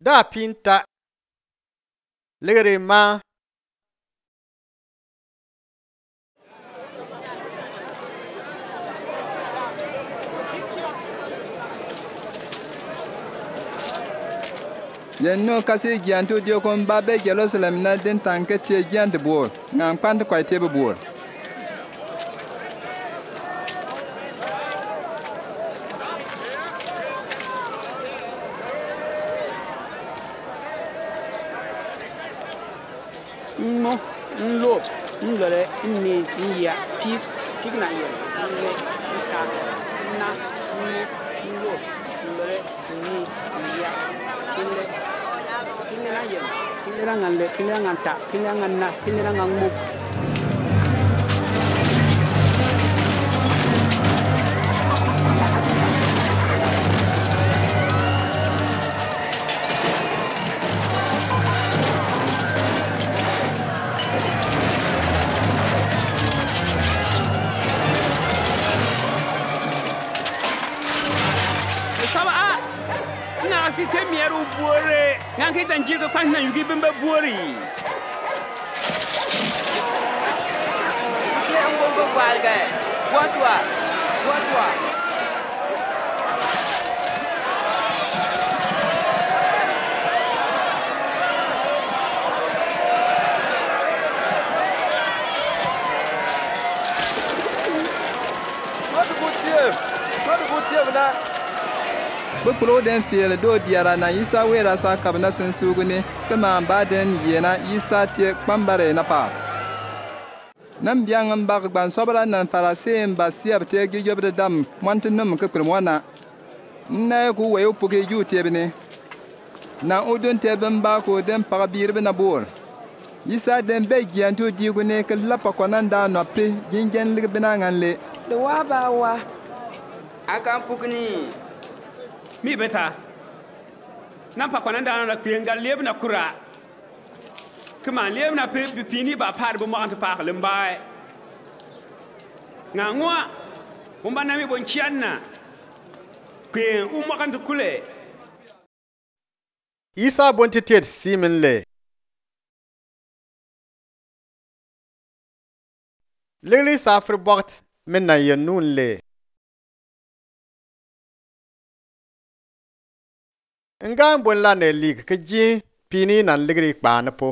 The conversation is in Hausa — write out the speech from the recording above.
Da pinta ligri ma yenno kasi giantu dio kon babe Jerusalem na den tanke tie giant bor ngam pand ko te bor no nlo nlore ni ya pik na ye ne ka na ni nlo nlore ni ya kile na ye kile na ngale kile na ta kile na na kile na ngamu si te mieru buore ngan ke tanjir ko kwan na yugi bembe buori ke angongo balga watwa Madu butie bna Bukuro den fiel do diara na Isa wera sa kabna sen sugune kama baden yena Isa tie kpambare na pa nam biang mbag ban sobra nan farase mba siab te gyob dam wantunum ke premwana na ku we upuge ju tebne na odon teben ba ko den parabir na bor Isa den be giantu digune ke la pakonanda no pe jingen ligbina nganle de wa ba wa akan pukni mi beta nan pa kwananda na penga leb na kura kuma leb na pe pini ba par bo ma anta pa lembai nga ngwa kumba na mi bon chianna pe umma kan kule Isa bontitet siminle ligli safri bokt min na yenun le Ngan bon la ne lig ke ji pini nan ligri kpa na po